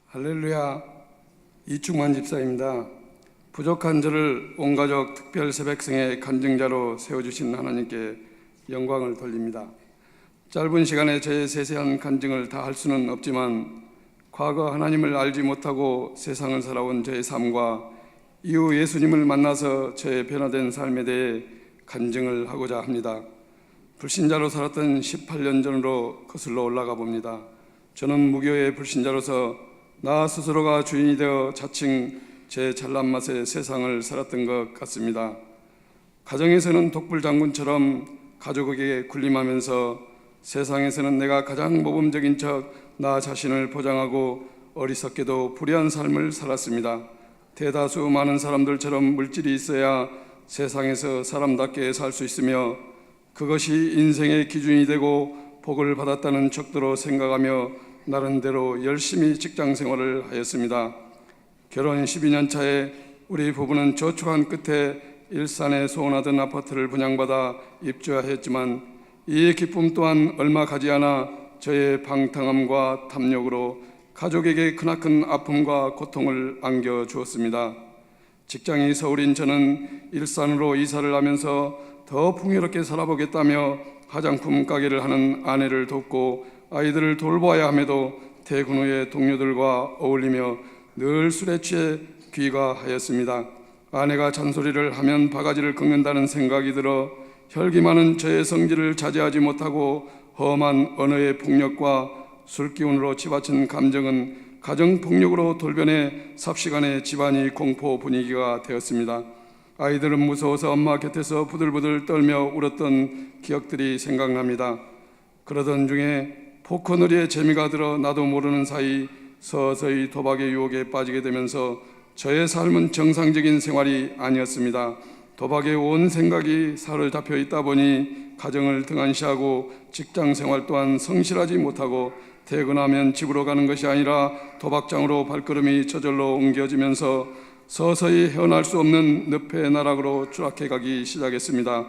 할렐루야, 이충만 집사입니다. 부족한 저를 온가족 특별 새백성의 간증자로 세워주신 하나님께 영광을 돌립니다. 짧은 시간에 저의 세세한 간증을 다 할 수는 없지만 과거 하나님을 알지 못하고 세상을 살아온 저의 삶과 이후 예수님을 만나서 저의 변화된 삶에 대해 간증을 하고자 합니다. 불신자로 살았던 18년 전으로 거슬러 올라가 봅니다. 저는 무교의 불신자로서 나 스스로가 주인이 되어 자칭 제 잘난 맛에 세상을 살았던 것 같습니다. 가정에서는 독불장군처럼 가족에게 군림하면서 세상에서는 내가 가장 모범적인 척 나 자신을 보장하고 어리석게도 불의한 삶을 살았습니다. 대다수 많은 사람들처럼 물질이 있어야 세상에서 사람답게 살 수 있으며 그것이 인생의 기준이 되고 복을 받았다는 척도로 생각하며 나름대로 열심히 직장 생활을 하였습니다. 결혼 12년 차에 우리 부부는 저축한 끝에 일산에 소원하던 아파트를 분양받아 입주하였지만 이 기쁨 또한 얼마 가지 않아 저의 방탕함과 탐욕으로 가족에게 크나큰 아픔과 고통을 안겨주었습니다. 직장이 서울인 저는 일산으로 이사를 하면서 더 풍요롭게 살아보겠다며 화장품 가게를 하는 아내를 돕고 아이들을 돌봐야 함에도 퇴근 후에 동료들과 어울리며 늘 술에 취해 귀가하였습니다. 아내가 잔소리를 하면 바가지를 긁는다는 생각이 들어 혈기 많은 저의 성질을 자제하지 못하고 험한 언어의 폭력과 술기운으로 치받친 감정은 가정폭력으로 돌변해 삽시간에 집안이 공포 분위기가 되었습니다. 아이들은 무서워서 엄마 곁에서 부들부들 떨며 울었던 기억들이 생각납니다. 그러던 중에 포커놀이에 재미가 들어 나도 모르는 사이 서서히 도박의 유혹에 빠지게 되면서 저의 삶은 정상적인 생활이 아니었습니다. 도박에 온 생각이 사로잡혀 있다 보니 가정을 등한시하고 직장 생활 또한 성실하지 못하고 퇴근하면 집으로 가는 것이 아니라 도박장으로 발걸음이 저절로 옮겨지면서 서서히 헤어날 수 없는 늪의 나락으로 추락해 가기 시작했습니다.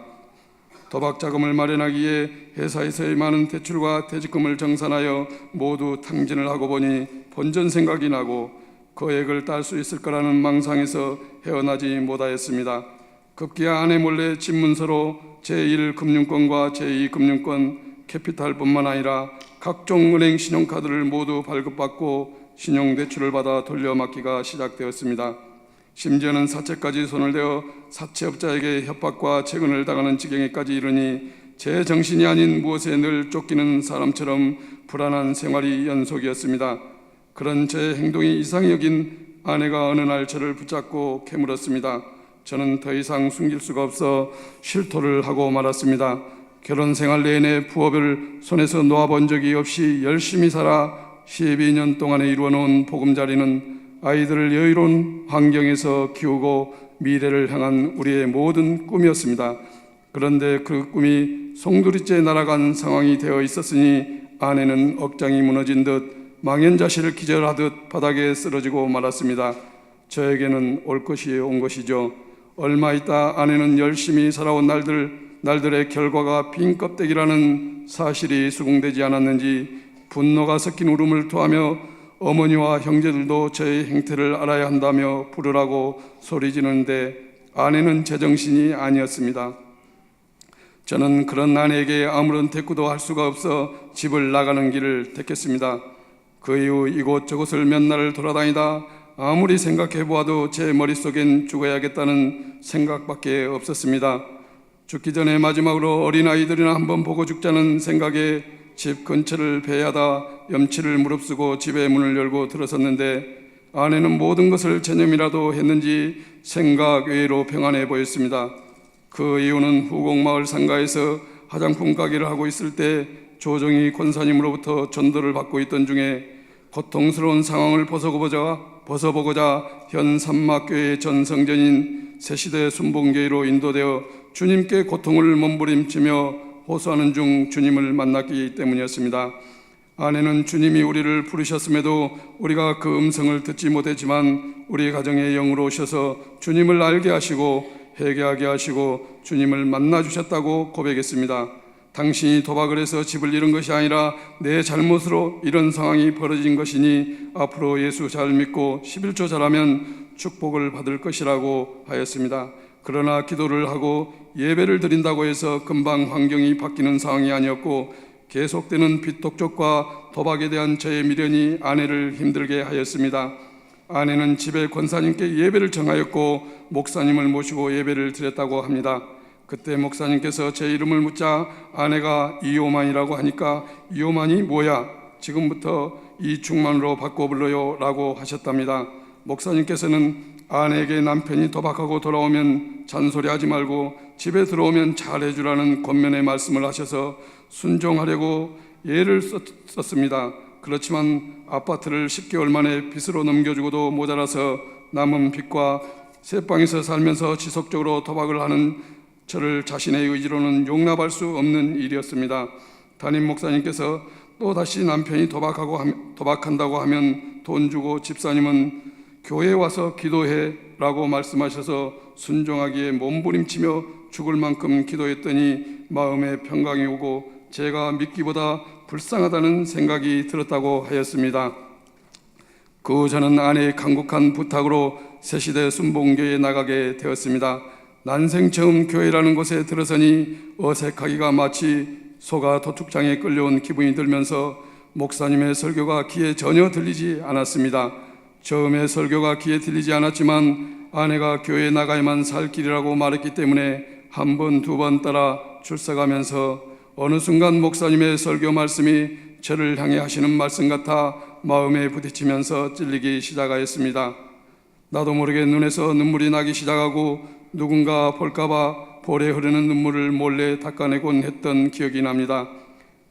도박 자금을 마련하기 위해 회사에서의 많은 대출과 퇴직금을 정산하여 모두 탕진을 하고 보니 본전 생각이 나고 거액을 딸 수 있을 거라는 망상에서 헤어나지 못하였습니다. 급기야 아내 몰래 집문서로 제1금융권과 제2금융권 캐피탈뿐만 아니라 각종 은행 신용카드를 모두 발급받고 신용대출을 받아 돌려막기가 시작되었습니다. 심지어는 사채까지 손을 대어 사채업자에게 협박과 채권을 당하는 지경에까지 이르니 제 정신이 아닌 무엇에 늘 쫓기는 사람처럼 불안한 생활이 연속이었습니다. 그런 제 행동이 이상히 여긴 아내가 어느 날 저를 붙잡고 캐물었습니다. 저는 더 이상 숨길 수가 없어 실토를 하고 말았습니다. 결혼 생활 내내 부업을 손에서 놓아본 적이 없이 열심히 살아 12년 동안에 이루어놓은 보금자리는 아이들을 여유로운 환경에서 키우고 미래를 향한 우리의 모든 꿈이었습니다. 그런데 그 꿈이 송두리째 날아간 상황이 되어 있었으니 아내는 억장이 무너진 듯 망연자실을 기절하듯 바닥에 쓰러지고 말았습니다. 저에게는 올 것이 온 것이죠. 얼마 있다 아내는 열심히 살아온 날들의 결과가 빈 껍데기라는 사실이 수긍되지 않았는지 분노가 섞인 울음을 토하며 어머니와 형제들도 저의 행태를 알아야 한다며 부르라고 소리지르는데 아내는 제정신이 아니었습니다. 저는 그런 아내에게 아무런 대꾸도 할 수가 없어 집을 나가는 길을 택했습니다. 그 이후 이곳저곳을 몇 날을 돌아다니다 아무리 생각해 보아도 제 머릿속엔 죽어야겠다는 생각밖에 없었습니다. 죽기 전에 마지막으로 어린아이들이나 한번 보고 죽자는 생각에 집 근처를 배회하다 염치를 무릅쓰고 집의 문을 열고 들어섰는데 아내는 모든 것을 체념이라도 했는지 생각 외로 평안해 보였습니다. 그 이유는 후곡마을 상가에서 화장품 가게를 하고 있을 때 조정희 권사님으로부터 전도를 받고 있던 중에 고통스러운 상황을 벗어보고자 현 삼막교회 전 성전인 새시대 순봉교회로 인도되어 주님께 고통을 몸부림치며 호소하는 중 주님을 만났기 때문이었습니다. 아내는 주님이 우리를 부르셨음에도 우리가 그 음성을 듣지 못했지만 우리 가정의 영으로 오셔서 주님을 알게 하시고 회개하게 하시고 주님을 만나 주셨다고 고백했습니다. 당신이 도박을 해서 집을 잃은 것이 아니라 내 잘못으로 이런 상황이 벌어진 것이니 앞으로 예수 잘 믿고 11조 잘하면 축복을 받을 것이라고 하였습니다. 그러나 기도를 하고 예배를 드린다고 해서 금방 환경이 바뀌는 상황이 아니었고 계속되는 빚독촉과 도박에 대한 저의 미련이 아내를 힘들게 하였습니다. 아내는 집에 권사님께 예배를 청하였고 목사님을 모시고 예배를 드렸다고 합니다. 그때 목사님께서 제 이름을 묻자 아내가 이요만이라고 하니까 이요만이 뭐야? 지금부터 이충만으로 바꿔 불러요 라고 하셨답니다. 목사님께서는 아내에게 남편이 도박하고 돌아오면 잔소리하지 말고 집에 들어오면 잘해주라는 권면의 말씀을 하셔서 순종하려고 예를 썼습니다. 그렇지만 아파트를 10개월 만에 빚으로 넘겨주고도 모자라서 남은 빚과 새방에서 살면서 지속적으로 도박을 하는 저를 자신의 의지로는 용납할 수 없는 일이었습니다. 담임 목사님께서 또다시 남편이 도박한다고 하면 돈 주고 집사님은 교회에 와서 기도해 라고 말씀하셔서 순종하기에 몸부림치며 죽을 만큼 기도했더니 마음에 평강이 오고 제가 믿기보다 불쌍하다는 생각이 들었다고 하였습니다. 그 후 저는 아내의 간곡한 부탁으로 새시대 순복음교회에 나가게 되었습니다. 난생 처음 교회라는 곳에 들어서니 어색하기가 마치 소가 도축장에 끌려온 기분이 들면서 목사님의 설교가 귀에 전혀 들리지 않았습니다. 처음에 설교가 귀에 들리지 않았지만 아내가 교회에 나가야만 살 길이라고 말했기 때문에 한 번, 두 번 따라 출석하면서 어느 순간 목사님의 설교 말씀이 저를 향해 하시는 말씀 같아 마음에 부딪히면서 찔리기 시작하였습니다. 나도 모르게 눈에서 눈물이 나기 시작하고 누군가 볼까봐 볼에 흐르는 눈물을 몰래 닦아내곤 했던 기억이 납니다.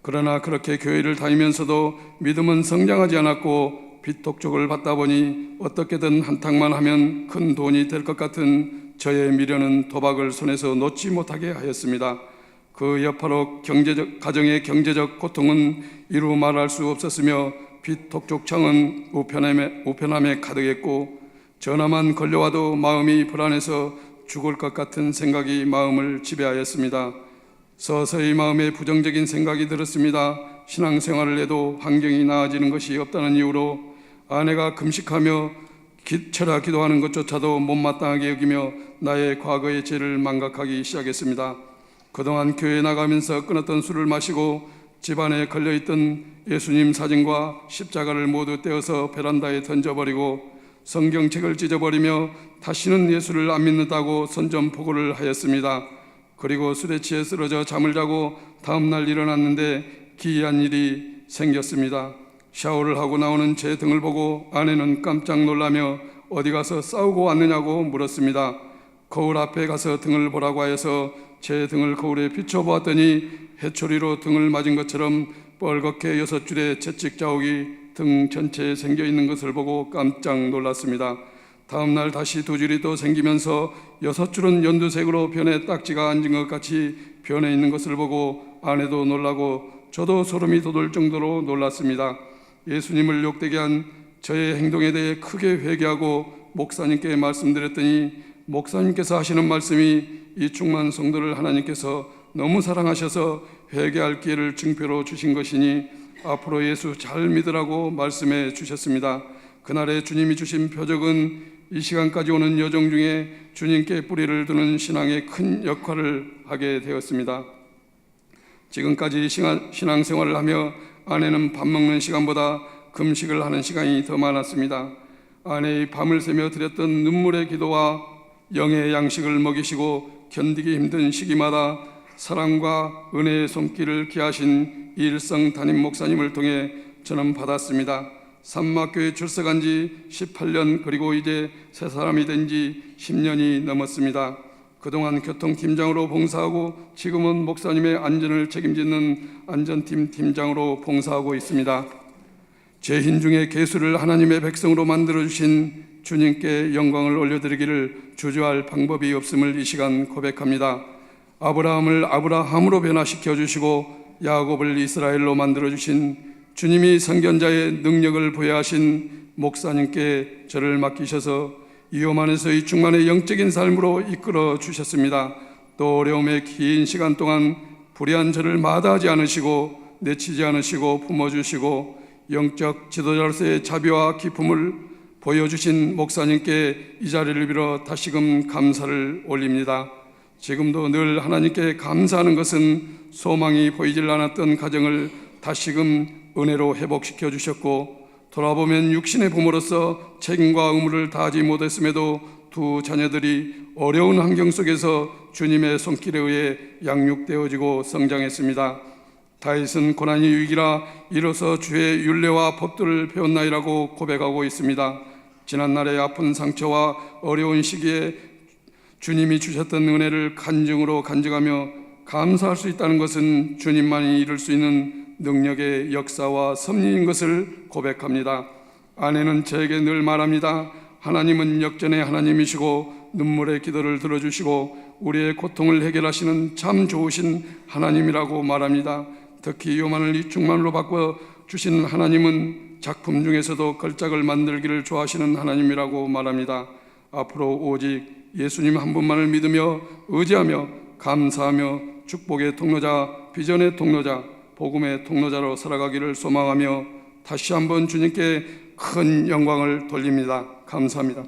그러나 그렇게 교회를 다니면서도 믿음은 성장하지 않았고 빚독촉을 받다 보니 어떻게든 한탕만 하면 큰 돈이 될 것 같은 저의 미련은 도박을 손에서 놓지 못하게 하였습니다. 그 여파로 가정의 경제적 고통은 이루 말할 수 없었으며 빚독촉창은 우편함에 가득했고 전화만 걸려와도 마음이 불안해서 죽을 것 같은 생각이 마음을 지배하였습니다. 서서히 마음에 부정적인 생각이 들었습니다. 신앙생활을 해도 환경이 나아지는 것이 없다는 이유로 아내가 금식하며 철야 기도하는 것조차도 못마땅하게 여기며 나의 과거의 죄를 망각하기 시작했습니다. 그동안 교회에 나가면서 끊었던 술을 마시고 집안에 걸려있던 예수님 사진과 십자가를 모두 떼어서 베란다에 던져버리고 성경책을 찢어버리며 다시는 예수를 안 믿는다고 선전포고를 하였습니다. 그리고 술에 취해 쓰러져 잠을 자고 다음날 일어났는데 기이한 일이 생겼습니다. 샤워를 하고 나오는 제 등을 보고 아내는 깜짝 놀라며 어디 가서 싸우고 왔느냐고 물었습니다. 거울 앞에 가서 등을 보라고 하여서 제 등을 거울에 비춰보았더니 해초리로 등을 맞은 것처럼 뻘겋게 6줄의 채찍 자국이 등 전체에 생겨있는 것을 보고 깜짝 놀랐습니다. 다음날 다시 2줄이 또 생기면서 6줄은 연두색으로 변해 딱지가 앉은 것 같이 변해 있는 것을 보고 아내도 놀라고 저도 소름이 돋을 정도로 놀랐습니다. 예수님을 욕되게 한 저의 행동에 대해 크게 회개하고 목사님께 말씀드렸더니 목사님께서 하시는 말씀이 이충만 성도를 하나님께서 너무 사랑하셔서 회개할 기회를 증표로 주신 것이니 앞으로 예수 잘 믿으라고 말씀해 주셨습니다. 그날에 주님이 주신 표적은 이 시간까지 오는 여정 중에 주님께 뿌리를 두는 신앙의 큰 역할을 하게 되었습니다. 지금까지 신앙생활을 하며 아내는 밥 먹는 시간보다 금식을 하는 시간이 더 많았습니다. 아내의 밤을 새며 드렸던 눈물의 기도와 영의 양식을 먹이시고 견디기 힘든 시기마다 사랑과 은혜의 손길을 기하신 일성 담임 목사님을 통해 저는 받았습니다. 산막교회 출석한 지 18년 그리고 이제 새 사람이 된 지 10년이 넘었습니다. 그동안 교통팀장으로 봉사하고 지금은 목사님의 안전을 책임지는 안전팀 팀장으로 봉사하고 있습니다. 죄인 중에 괴수를 하나님의 백성으로 만들어주신 주님께 영광을 올려드리기를 주저할 방법이 없음을 이 시간 고백합니다. 아브라함을 아브라함으로 변화시켜 주시고 야곱을 이스라엘로 만들어주신 주님이 선견자의 능력을 부여하신 목사님께 저를 맡기셔서 이오만에서 이충만의 영적인 삶으로 이끌어 주셨습니다. 또 어려움의 긴 시간 동안 불의한 저를 마다하지 않으시고 내치지 않으시고 품어주시고 영적 지도자로서의 자비와 기품을 보여주신 목사님께 이 자리를 빌어 다시금 감사를 올립니다. 지금도 늘 하나님께 감사하는 것은 소망이 보이질 않았던 가정을 다시금 은혜로 회복시켜 주셨고, 돌아보면 육신의 부모로서 책임과 의무를 다하지 못했음에도 두 자녀들이 어려운 환경 속에서 주님의 손길에 의해 양육되어지고 성장했습니다. 다윗은 고난이 유익이라 이로써 주의 율례와 법도를 배웠나이라고 고백하고 있습니다. 지난날의 아픈 상처와 어려운 시기에 주님이 주셨던 은혜를 간증으로 간증하며 감사할 수 있다는 것은 주님만이 이룰 수 있는 능력의 역사와 섭리인 것을 고백합니다. 아내는 저에게 늘 말합니다. 하나님은 역전의 하나님이시고 눈물의 기도를 들어주시고 우리의 고통을 해결하시는 참 좋으신 하나님이라고 말합니다. 특히 요만을 이충만으로 바꿔주신 하나님은 작품 중에서도 걸작을 만들기를 좋아하시는 하나님이라고 말합니다. 앞으로 오직 예수님 한 분만을 믿으며 의지하며 감사하며 축복의 통로자, 비전의 통로자, 복음의 통로자로 살아가기를 소망하며 다시 한번 주님께 큰 영광을 돌립니다. 감사합니다.